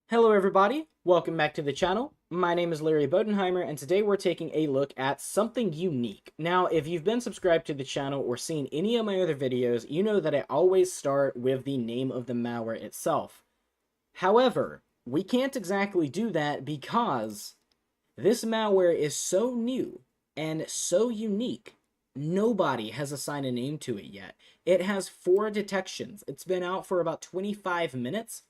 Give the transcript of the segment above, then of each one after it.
Hello everybody, welcome back to the channel. My name is Larry Bodenheimer, and today we're taking a look at something unique. Now, if you've been subscribed to the channel or seen any of my other videos, you know that I always start with the name of the malware itself. However, we can't exactly do that because this malware is so new and so unique. Nobody has assigned a name to it yet. It has 4 detections. It's been out for about 25 minutes.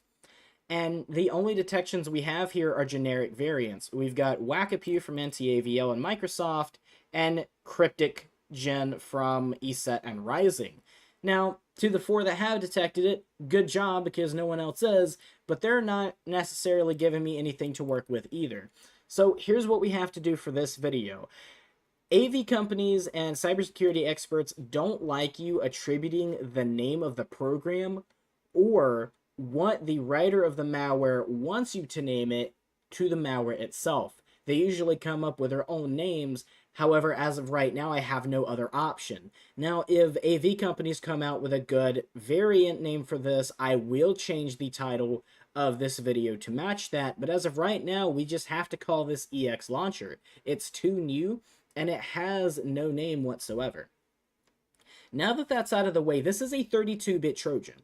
And the only detections we have here are generic variants. We've got Wackapew from NTAVL and Microsoft, and Cryptic Gen from ESET and Rising. Now, to the 4 that have detected it, good job because no one else is, but they're not necessarily giving me anything to work with either. So here's what we have to do for this video. AV companies and cybersecurity experts don't like you attributing the name of the program or what the writer of the malware wants you to name it to the malware itself. They usually come up with their own names. However, as of right now, I have no other option. Now, if AV companies come out with a good variant name for this, I will change the title of this video to match that. But as of right now, we just have to call this ExLauncher. It's too new, and it has no name whatsoever. Now that that's out of the way, this is a 32-bit Trojan.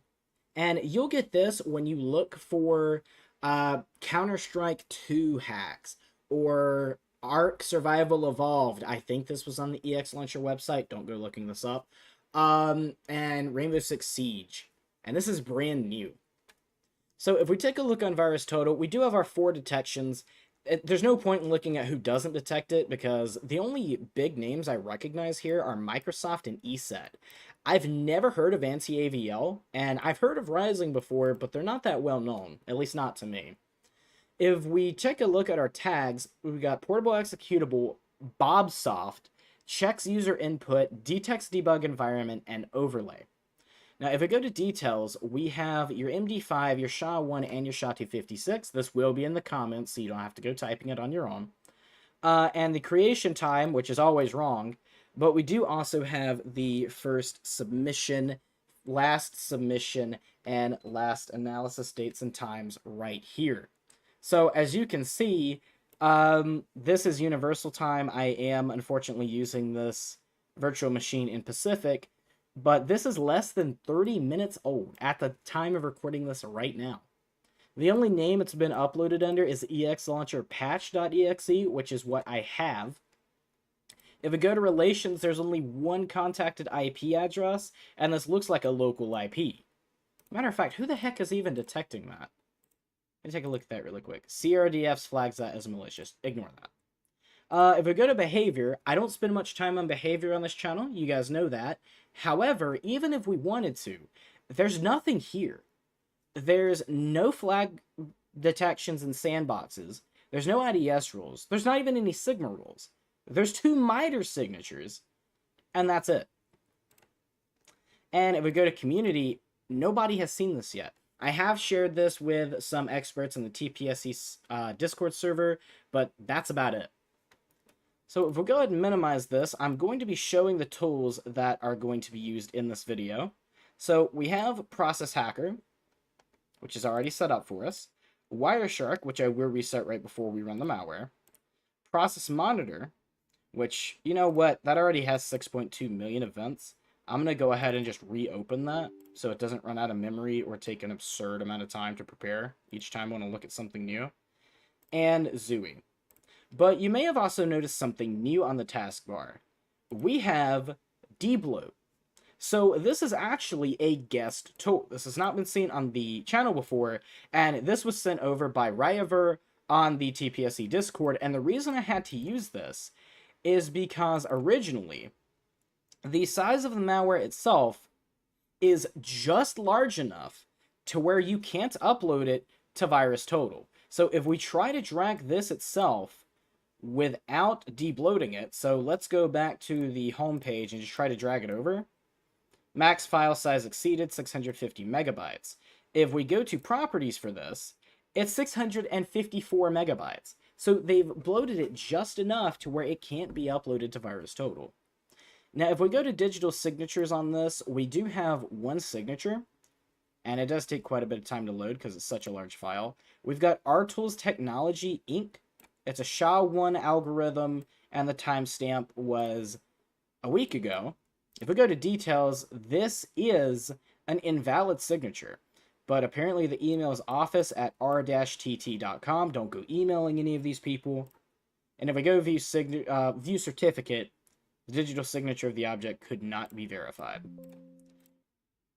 And you'll get this when you look for Counter-Strike 2 hacks or Ark Survival Evolved. I think this was on the ExLauncher website. Don't go looking this up. And Rainbow Six Siege. And this is brand new. So if we take a look on VirusTotal, we do have our 4 detections. There's no point in looking at who doesn't detect it because the only big names I recognize here are Microsoft and ESET. I've never heard of NTAVL, and I've heard of Rising before, but they're not that well known, at least not to me. If we take a look at our tags, we've got portable executable, Bobsoft, checks user input, detects debug environment, and overlay. Now, if we go to details, we have your MD5, your SHA-1, and your SHA-256. This will be in the comments, so you don't have to go typing it on your own. And the creation time, which is always wrong, but we do also have the first submission, last submission, and last analysis dates and times right here. So as you can see, this is universal time. I am unfortunately using this virtual machine in Pacific, but this is less than 30 minutes old at the time of recording this right now. The only name it's been uploaded under is ExLauncher patch.exe, which is what I have. If we go to relations, there's only one contacted IP address, and this looks like a local IP. Matter of fact, who the heck is even detecting that? Let me take a look at that really quick. CRDFs flags that as malicious. Ignore that. If we go to behavior, I don't spend much time on behavior on this channel. You guys know that. However, even if we wanted to, there's nothing here. There's no flag detections in sandboxes. There's no IDS rules. There's not even any Sigma rules. There's 2 MITRE signatures, and that's it. And if we go to community, nobody has seen this yet. I have shared this with some experts in the TPSC Discord server, but that's about it. So if we'll go ahead and minimize this, I'm going to be showing the tools that are going to be used in this video. So we have Process Hacker, which is already set up for us. Wireshark, which I will reset right before we run the malware. Process Monitor, which, you know what, that already has 6.2 million events. I'm going to go ahead and just reopen that so it doesn't run out of memory or take an absurd amount of time to prepare each time I want to look at something new. And Zooey. But you may have also noticed something new on the taskbar. We have debloat. So this is actually a guest tool. This has not been seen on the channel before, and this was sent over by Ryaver on the TPSC Discord, and the reason I had to use this is because originally, the size of the malware itself is just large enough to where you can't upload it to VirusTotal. So if we try to drag this itself without debloating it, so let's go back to the home page and just try to drag it over. Max file size exceeded 650 megabytes. If we go to properties for this, it's 654 megabytes. So they've bloated it just enough to where it can't be uploaded to VirusTotal. Now, if we go to digital signatures on this, we do have one signature, and it does take quite a bit of time to load because it's such a large file. We've got RTools Technology Inc. It's a SHA-1 algorithm, and the timestamp was a week ago. If we go to details, this is an invalid signature. But apparently the email is office@r-tt.com. Don't go emailing any of these people. And if we go view certificate, the digital signature of the object could not be verified.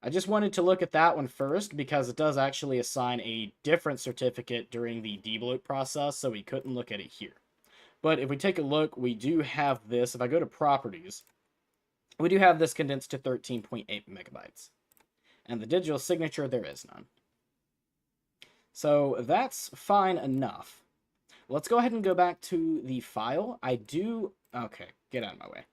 I just wanted to look at that one first because it does actually assign a different certificate during the debloat process, so we couldn't look at it here. But if we take a look, we do have this. If I go to properties, we do have this condensed to 13.8 megabytes. And the digital signature, there is none. So that's fine enough. Let's go ahead and go back to the file. Okay, get out of my way.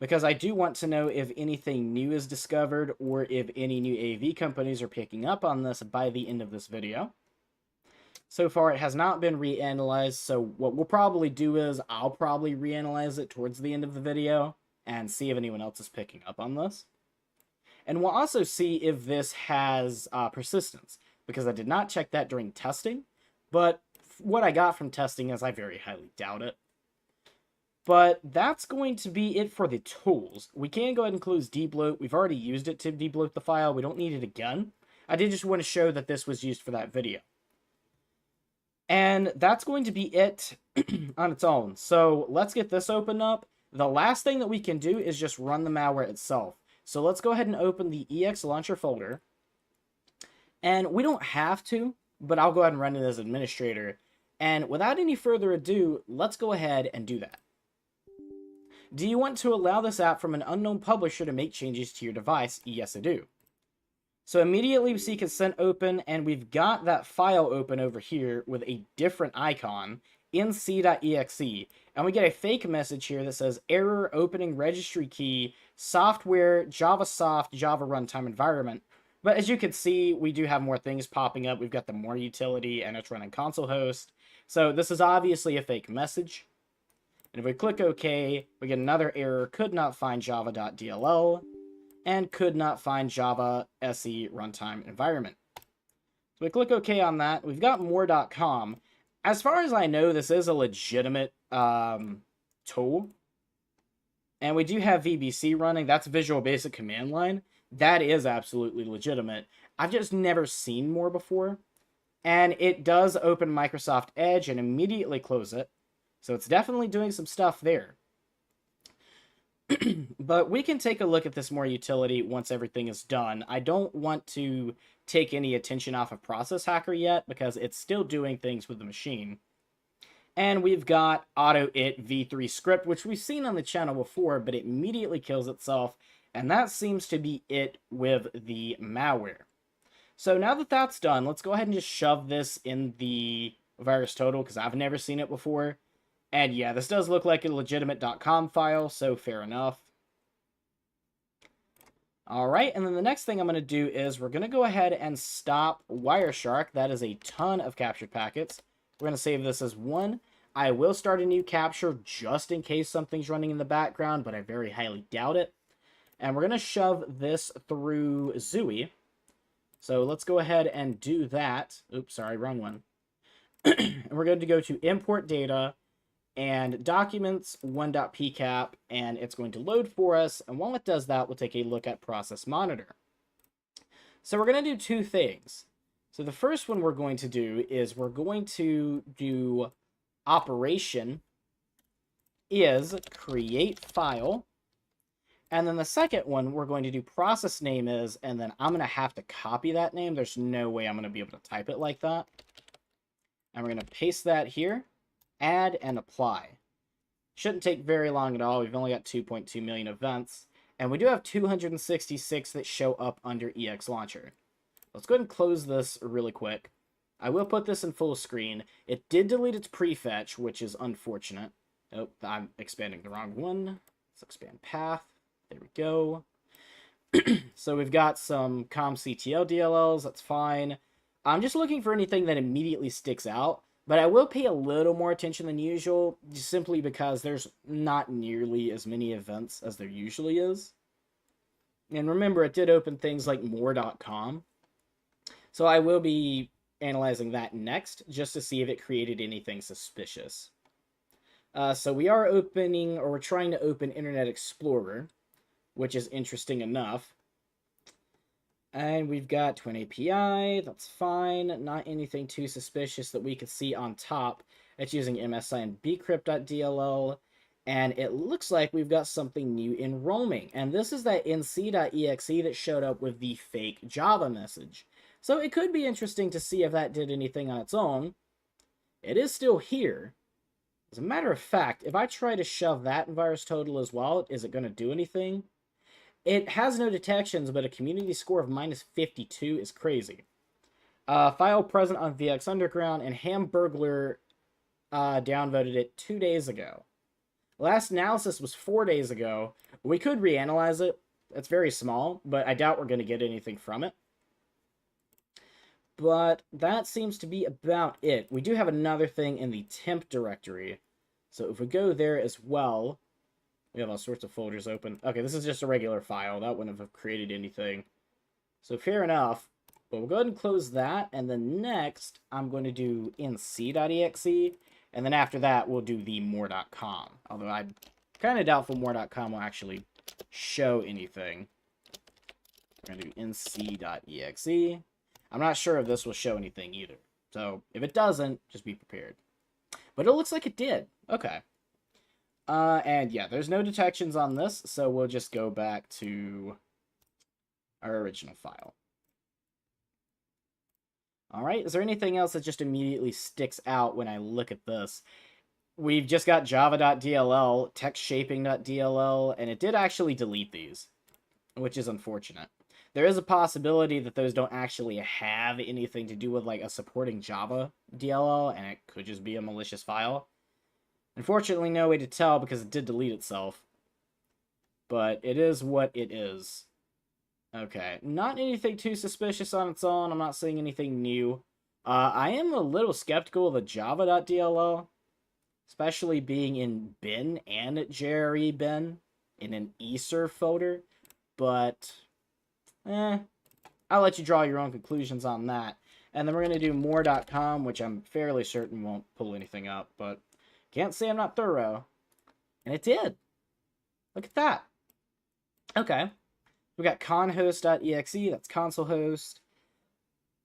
Because I do want to know if anything new is discovered or if any new AV companies are picking up on this by the end of this video. So far, it has not been reanalyzed, so what we'll probably do is I'll probably reanalyze it towards the end of the video and see if anyone else is picking up on this. And we'll also see if this has persistence, because I did not check that during testing, but what I got from testing is I very highly doubt it. But that's going to be it for the tools. We can go ahead and close debloat. We've already used it to debloat the file. We don't need it again. I did just want to show that this was used for that video. And that's going to be it on its own. So let's get this opened up. The last thing that we can do is just run the malware itself. So let's go ahead and open the ExLauncher folder. And we don't have to, but I'll go ahead and run it as administrator. And without any further ado, let's go ahead and do that. Do you want to allow this app from an unknown publisher to make changes to your device? Yes, I do. So immediately we see consent open, and we've got that file open over here with a different icon in c.exe. And we get a fake message here that says error opening registry key, software, JavaSoft, Java runtime environment. But as you can see, we do have more things popping up. We've got the more utility, and it's running console host. So this is obviously a fake message. And if we click OK, we get another error, could not find java.dll, and could not find Java SE runtime environment. So we click OK on that. We've got more.com. As far as I know, this is a legitimate tool. And we do have VBC running. That's Visual Basic Command Line. That is absolutely legitimate. I've just never seen more before. And it does open Microsoft Edge and immediately close it. So it's definitely doing some stuff there. But we can take a look at this more utility once everything is done. I don't want to take any attention off of Process Hacker yet because it's still doing things with the machine. And we've got AutoIt v3 script, which we've seen on the channel before, but it immediately kills itself. And that seems to be it with the malware. So now that that's done, let's go ahead and just shove this in the VirusTotal because I've never seen it before. And yeah, this does look like a legitimate .com file, so fair enough. Alright, and then the next thing I'm going to do is we're going to go ahead and stop Wireshark. That is a ton of captured packets. We're going to save this as 1. I will start a new capture just in case something's running in the background, but I very highly doubt it. And we're going to shove this through Zooey. So let's go ahead and do that. Oops, sorry, wrong one. And we're going to go to import data and documents 1.pcap, and it's going to load for us. And while it does that, we'll take a look at process monitor. So we're going to do 2 things. So the first one we're going to do is we're going to do operation is create file. And then the second one we're going to do process name is, and then I'm going to have to copy that name. There's no way I'm going to be able to type it like that. And we're going to paste that here. Add and apply. Shouldn't take very long at all. We've only got 2.2 million events. And we do have 266 that show up under ExLauncher. Let's go ahead and close this really quick. I will put this in full screen. It did delete its prefetch, which is unfortunate. Oh, I'm expanding the wrong one. Let's expand path. There we go. So we've got some comctl DLLs. That's fine. I'm just looking for anything that immediately sticks out. But I will pay a little more attention than usual, just simply because there's not nearly as many events as there usually is. And remember, it did open things like more.com. So I will be analyzing that next, just to see if it created anything suspicious. So we are opening, or we're trying to open Internet Explorer, which is interesting enough. And we've got Twin API, that's fine. Not anything too suspicious that we could see on top. It's using MSI and bcrypt.dll. And it looks like we've got something new in roaming. And this is that nc.exe that showed up with the fake Java message. So it could be interesting to see if that did anything on its own. It is still here. As a matter of fact, if I try to shove that in VirusTotal as well, is it going to do anything? It has no detections, but a community score of -52 is crazy. File present on VX Underground, and Hamburglar downvoted it 2 days ago. Last analysis was 4 days ago. We could reanalyze it. It's very small, but I doubt we're going to get anything from it. But that seems to be about it. We do have another thing in the temp directory. So if we go there as well, we have all sorts of folders open. Okay, this is just a regular file. That wouldn't have created anything. So fair enough. But we'll go ahead and close that. And then next, I'm going to do nc.exe. And then after that, we'll do the more.com. Although I'm kind of doubtful more.com will actually show anything. We're going to do nc.exe. I'm not sure if this will show anything either. So if it doesn't, just be prepared. But it looks like it did. Okay. And yeah, there's no detections on this, so we'll just go back to our original file. All right, is there anything else that just immediately sticks out when I look at this? We've just got java.dll, textshaping.dll, and it did actually delete these, which is unfortunate. There is a possibility that those don't actually have anything to do with like a supporting Java DLL, and it could just be a malicious file. Unfortunately, no way to tell because it did delete itself. But it is what it is. Okay, not anything too suspicious on its own. I'm not seeing anything new. I am a little skeptical of the java.dll, especially being in bin and JRE bin in an eserv folder. But, I'll let you draw your own conclusions on that. And then we're going to do more.com, which I'm fairly certain won't pull anything up, but can't say I'm not thorough. And it did. Look at that. Okay. We got conhost.exe, that's console host.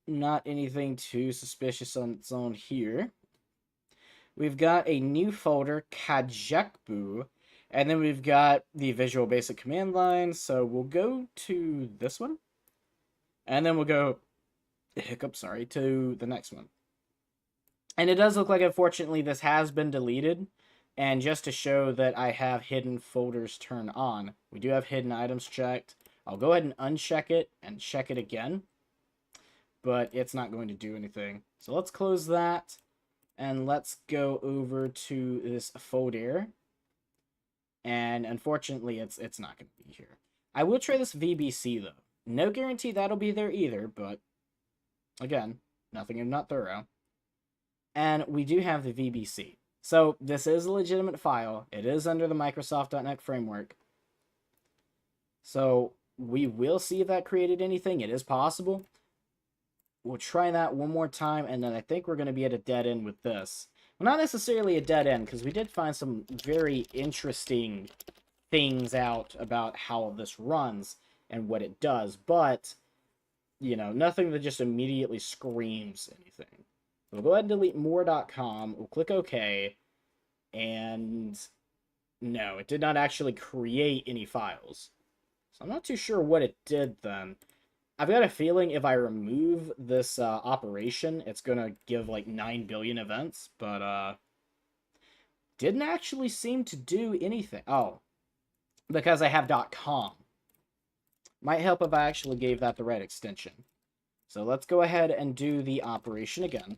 Not anything too suspicious on its own here. We've got a new folder, kajekbu, and then we've got the Visual Basic command line, so we'll go to this one. And then we'll go, to the next one. And it does look like, unfortunately, this has been deleted. And just to show that I have hidden folders turned on, we do have hidden items checked. I'll go ahead and uncheck it and check it again. But it's not going to do anything. So let's close that. And let's go over to this folder. And unfortunately, it's not going to be here. I will try this VBC, though. No guarantee that'll be there either, but again, nothing if not thorough. And we do have the VBC. So this is a legitimate file. It is under the Microsoft.NET framework. So we will see if that created anything. It is possible. We'll try that one more time, and then I think we're going to be at a dead end with this. Well, not necessarily a dead end, because we did find some very interesting things out about how this runs and what it does, but, you know, nothing that just immediately screams anything. We'll go ahead and delete more.com, we'll click OK, and no, it did not actually create any files. So I'm not too sure what it did then. I've got a feeling if I remove this operation, it's going to give like 9 billion events, but didn't actually seem to do anything. Oh, because I have .com. Might help if I actually gave that the right extension. So let's go ahead and do the operation again.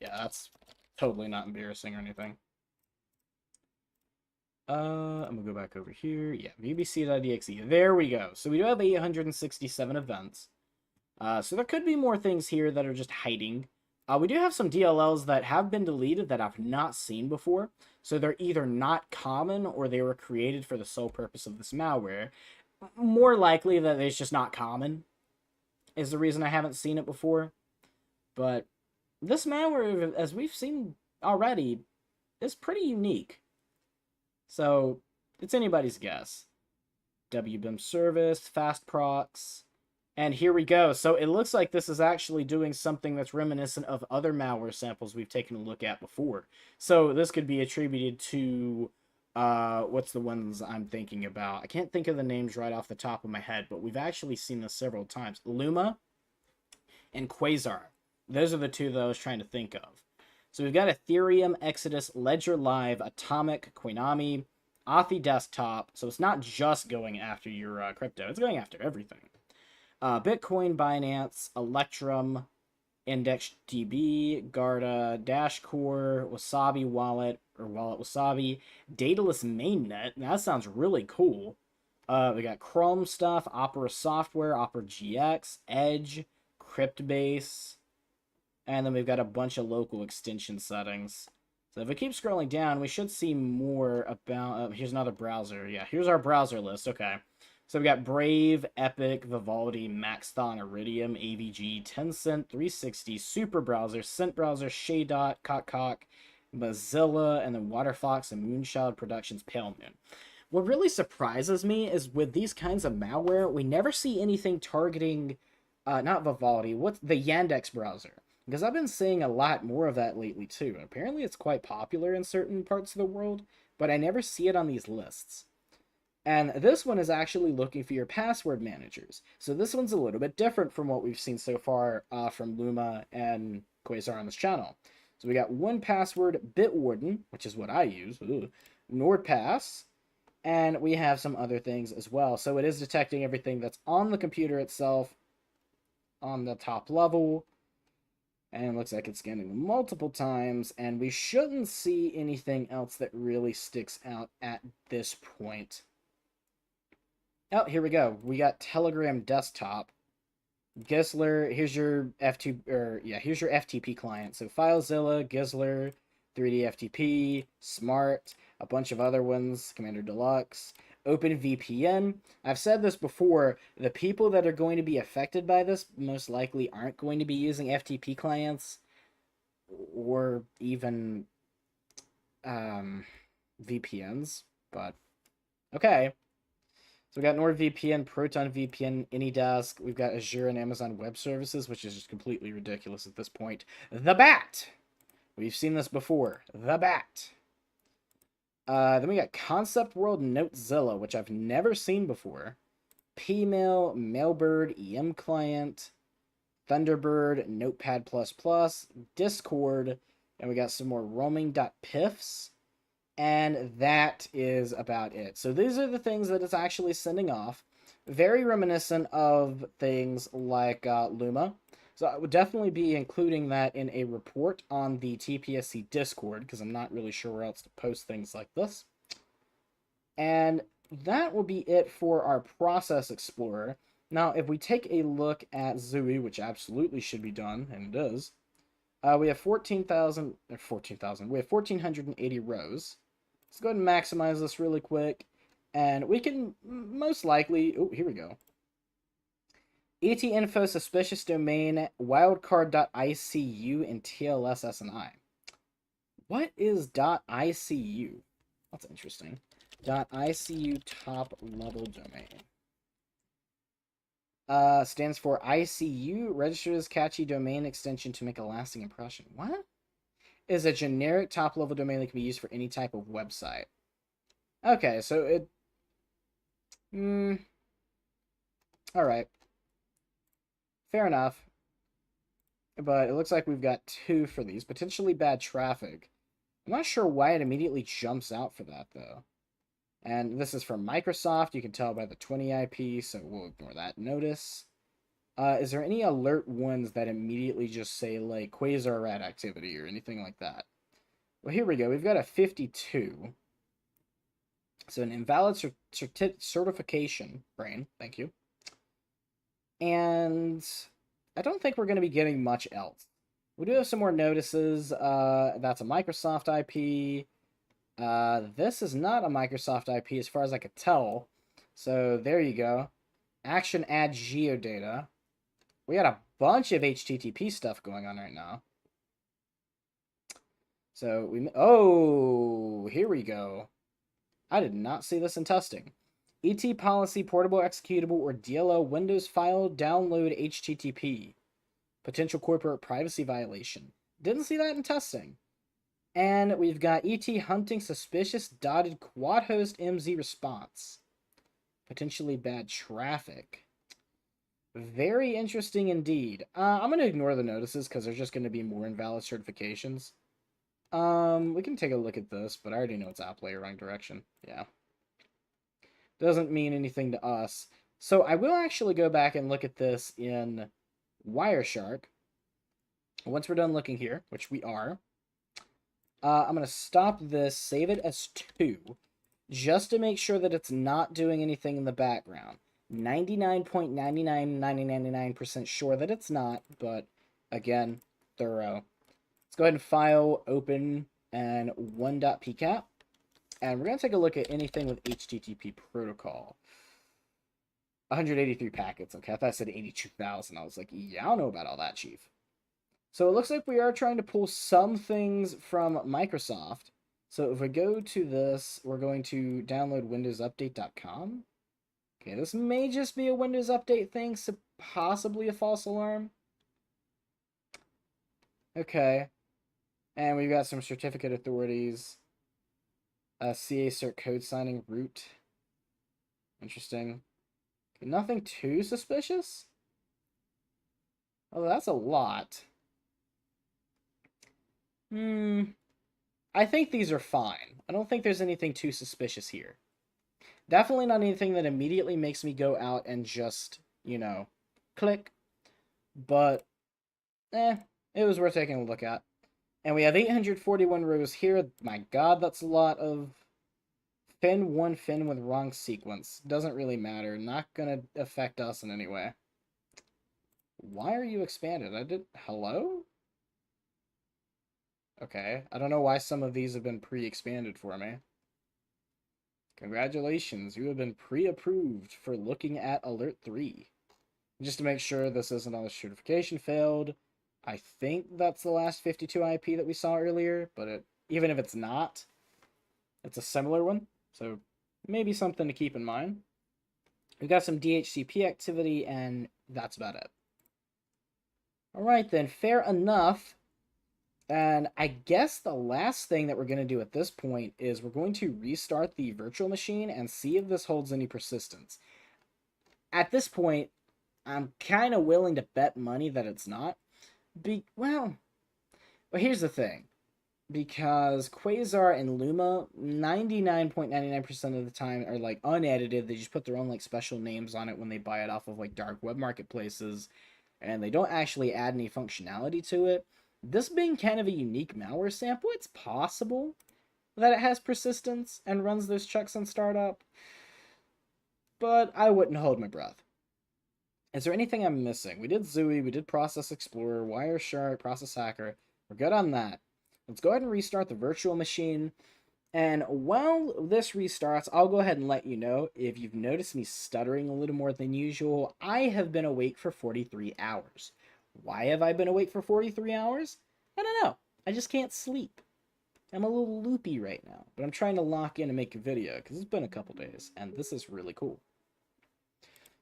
Yeah, that's totally not embarrassing or anything. I'm gonna go back over here. Yeah, vbc.exe. There we go. So we do have 867 events. So there could be more things here that are just hiding. We do have some DLLs that have been deleted that I've not seen before. So they're either not common or they were created for the sole purpose of this malware. More likely that it's just not common. is the reason I haven't seen it before. But this malware, as we've seen already, is pretty unique. So it's anybody's guess. WBIM service, fast procs, and here we go. So it looks like this is actually doing something that's reminiscent of other malware samples we've taken a look at before. So this could be attributed to, what's the ones I'm thinking about? I can't think of the names right off the top of my head, but we've actually seen this several times. Luma and Quasar. Those are the two that I was trying to think of. So we've got Ethereum, Exodus, Ledger Live, Atomic, Koinami, Authy Desktop. So it's not just going after your crypto. It's going after everything. Bitcoin, Binance, Electrum, IndexedDB, Garda, Dashcore, Wasabi Wallet, or Wallet Wasabi, Daedalus Mainnet. Now, that sounds really cool. We got Chrome stuff, Opera Software, Opera GX, Edge, Cryptbase, and then we've got a bunch of local extension settings. So if we keep scrolling down, we should see more about... here's another browser. Yeah, here's our browser list. Okay. So we got Brave, Epic, Vivaldi, Maxthon, Iridium, AVG, Tencent, 360, Super Browser, Scent Browser, Shaydot, Cock, Mozilla, and then Waterfox and Moonshot Productions Pale Moon. What really surprises me is with these kinds of malware, we never see anything targeting, not Vivaldi, what's the Yandex browser? Because I've been seeing a lot more of that lately too. Apparently it's quite popular in certain parts of the world, but I never see it on these lists. And this one is actually looking for your password managers. So this one's a little bit different from what we've seen so far from Luma and Quasar on this channel. So we got 1Password, Bitwarden, which is what I use, NordPass, and we have some other things as well. So it is detecting everything that's on the computer itself on the top level. And it looks like it's scanning them multiple times, and we shouldn't see anything else that really sticks out at this point. Oh, here we go. We got Telegram Desktop. Gizler, here's your here's your FTP client. So FileZilla, Gizler, 3D FTP, Smart, a bunch of other ones, Commander Deluxe, OpenVPN. I've said this before, the people that are going to be affected by this most likely aren't going to be using FTP clients or even VPNs, but okay. So we got NordVPN, ProtonVPN, AnyDesk. We've got Azure and Amazon Web Services, which is just completely ridiculous at this point. The Bat. We've seen this before. The Bat. Then we got Concept World Notezilla, which I've never seen before. Pmail, Mailbird, EM Client, Thunderbird, Notepad++, Discord, and we got some more roaming.piffs. And that is about it. So these are the things that it's actually sending off. Very reminiscent of things like Luma. So I would definitely be including that in a report on the TPSC Discord, because I'm not really sure where else to post things like this. And that will be it for our Process Explorer. Now, if we take a look at Zooey, which absolutely should be done, and it is, we have 14,000, we have 1,480 rows. Let's go ahead and maximize this really quick, and we can most likely, oh, here we go. ET info suspicious domain wildcard.icu and TLS-SNI. What is .icu? That's interesting. .icu top level domain. Stands for ICU, registers catchy domain extension to make a lasting impression. What? Is a generic top level domain that can be used for any type of website. Okay, so it... Alright. Fair enough. But it looks like we've got 2 for these. Potentially bad traffic. I'm not sure why it immediately jumps out for that, though. And this is from Microsoft. You can tell by the 20 IP, so we'll ignore that notice. Is there any alert ones that immediately just say, like, Quasar rat activity or anything like that? Well, here we go. We've got a 52. So an invalid certification, brain, thank you. And I don't think we're going to be getting much else. We do have some more notices. That's a Microsoft IP. This is not a Microsoft IP as far as I could tell. So there you go. Action add geodata. We got a bunch of HTTP stuff going on right now. So oh, here we go. I did not see this in testing. ET policy portable executable or DLL Windows file download HTTP. Potential corporate privacy violation. Didn't see that in testing. And we've got ET hunting suspicious dotted quad host MZ response. Potentially bad traffic. Very interesting indeed. I'm going to ignore the notices because there's just going to be more invalid certifications. We can take a look at this, but I already know it's outplay wrong direction. Yeah. Doesn't mean anything to us. So I will actually go back and look at this in Wireshark. Once we're done looking here, which we are, I'm going to stop this, save it as 2, just to make sure that it's not doing anything in the background. 99.9999% sure that it's not, but again, thorough. Let's go ahead and file, open, and 1.pcap. And we're going to take a look at anything with HTTP protocol. 183 packets. Okay, I thought I said 82,000. I was like, yeah, I don't know about all that, Chief. So it looks like we are trying to pull some things from Microsoft. So if we go to this, we're going to download windowsupdate.com. Okay, this may just be a Windows Update thing, so possibly a false alarm. Okay. And we've got some certificate authorities. CA cert code signing root. Interesting. Okay, nothing too suspicious. Oh, that's a lot. I think these are fine. I don't think there's anything too suspicious here. Definitely not anything that immediately makes me go out and just, you know, click. But, it was worth taking a look at. And we have 841 rows here. My god, that's a lot of fin, one fin with wrong sequence. Doesn't really matter. Not gonna affect us in any way. Why are you expanded? Hello? Okay, I don't know why some of these have been pre-expanded for me. Congratulations, you have been pre-approved for looking at Alert 3. Just to make sure this isn't on the certification failed. I think that's the last 52 IP that we saw earlier, but even if it's not, it's a similar one, so maybe something to keep in mind. We've got some DHCP activity, and that's about it. Alright then, fair enough. And I guess the last thing that we're going to do at this point is we're going to restart the virtual machine and see if this holds any persistence. At this point, I'm kind of willing to bet money that it's not. Well, here's the thing. Because Quasar and Luma, 99.99% of the time are like unedited. They just put their own like special names on it when they buy it off of like dark web marketplaces. And they don't actually add any functionality to it. This being kind of a unique malware sample, it's possible that it has persistence and runs those checks on startup. But I wouldn't hold my breath. Is there anything I'm missing? We did Zooey, we did Process Explorer, Wireshark, Process Hacker. We're good on that. Let's go ahead and restart the virtual machine. And while this restarts, I'll go ahead and let you know, if you've noticed me stuttering a little more than usual, I have been awake for 43 hours. Why have I been awake for 43 hours? I don't know. I just can't sleep. I'm a little loopy right now, but I'm trying to lock in and make a video because it's been a couple days, and this is really cool.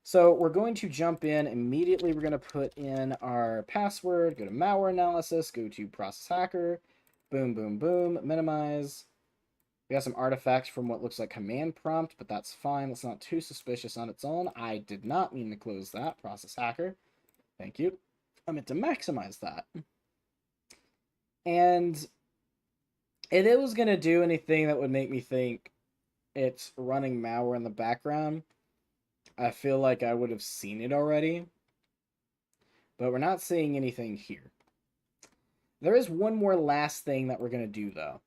So we're going to jump in immediately. We're going to put in our password, go to malware analysis, go to process hacker, boom, boom, boom, minimize. We got some artifacts from what looks like command prompt, but that's fine. It's not too suspicious on its own. I did not mean to close that, process hacker. Thank you. I meant to maximize that. And if it was going to do anything that would make me think it's running malware in the background, I feel like I would have seen it already. But we're not seeing anything here. There is one more last thing that we're going to do, though.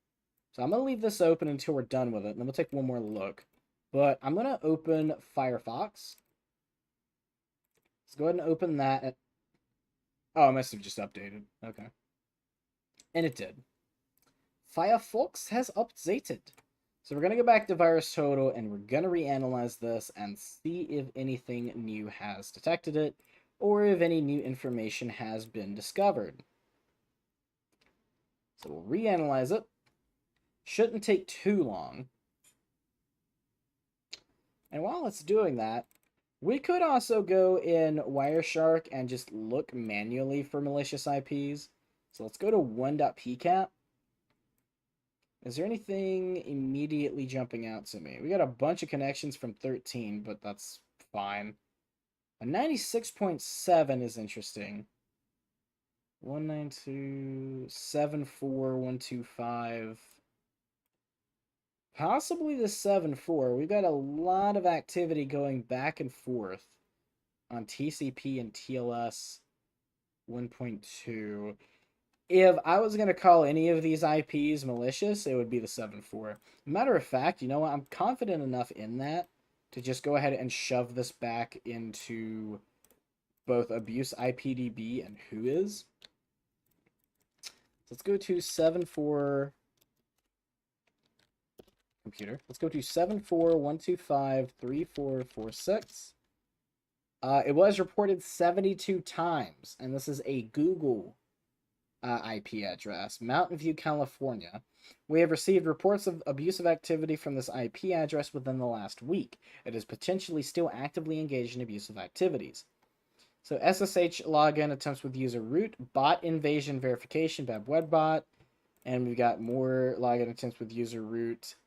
So I'm going to leave this open until we're done with it, and then we'll take one more look. But I'm going to open Firefox. Let's go ahead and open that. Oh, it must have just updated. Okay. And it did. Firefox has updated. So we're going to go back to VirusTotal, and we're going to reanalyze this and see if anything new has detected it. or if any new information has been discovered. So we'll reanalyze it. Shouldn't take too long. And while it's doing that, we could also go in Wireshark and just look manually for malicious IPs. So let's go to 1.pcat. Is there anything immediately jumping out to me? We got a bunch of connections from 13, but that's fine. A 96.7 is interesting. 192.74.125. Possibly the 7.4. We've got a lot of activity going back and forth on TCP and TLS 1.2. If I was going to call any of these IPs malicious, it would be the 7.4. Matter of fact, you know what? I'm confident enough in that to just go ahead and shove this back into both abuse IPDB and Whois. So let's go to 7.4 computer. Let's go to 7.4.125.3446. It was reported 72 times, and this is a Google IP address, Mountain View, California. We have received reports of abusive activity from this IP address within the last week. It is potentially still actively engaged in abusive activities. So SSH login attempts with user root, bot invasion verification, bad web bot, and we've got more login attempts with user root.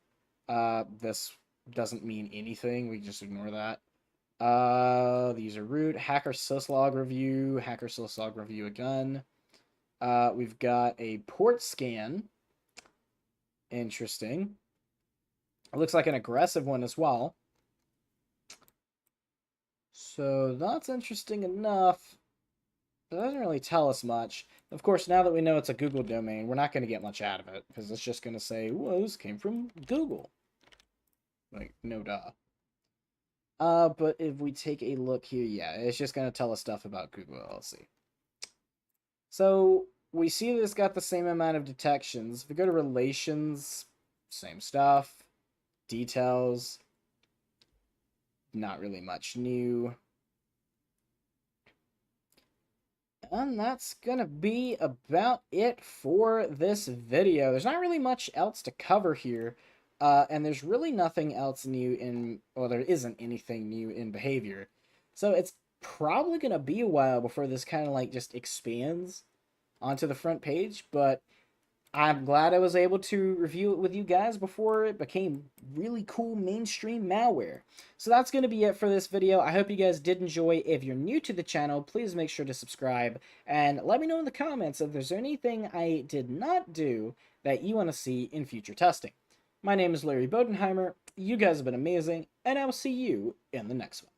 This doesn't mean anything. We just ignore that. The user root, hacker syslog review, hacker syslog review again. We've got a port scan. Interesting. It looks like an aggressive one as well. So that's interesting enough. It doesn't really tell us much. Of course, now that we know it's a Google domain, we're not going to get much out of it, because it's just going to say, whoa, this came from Google. Like, no duh. But if we take a look here, yeah, it's just going to tell us stuff about Google LLC. So we see that it's got the same amount of detections. If we go to relations, same stuff. Details, not really much new. And that's gonna be about it for this video. There's not really much else to cover here. And there's really nothing else new in, well, there isn't anything new in behavior. So it's probably going to be a while before this kind of like just expands onto the front page, but I'm glad I was able to review it with you guys before it became really cool mainstream malware. So that's going to be it for this video. I hope you guys did enjoy. If you're new to the channel, please make sure to subscribe and let me know in the comments if there's anything I did not do that you want to see in future testing. My name is Larry Bodenheimer. You guys have been amazing, and I will see you in the next one.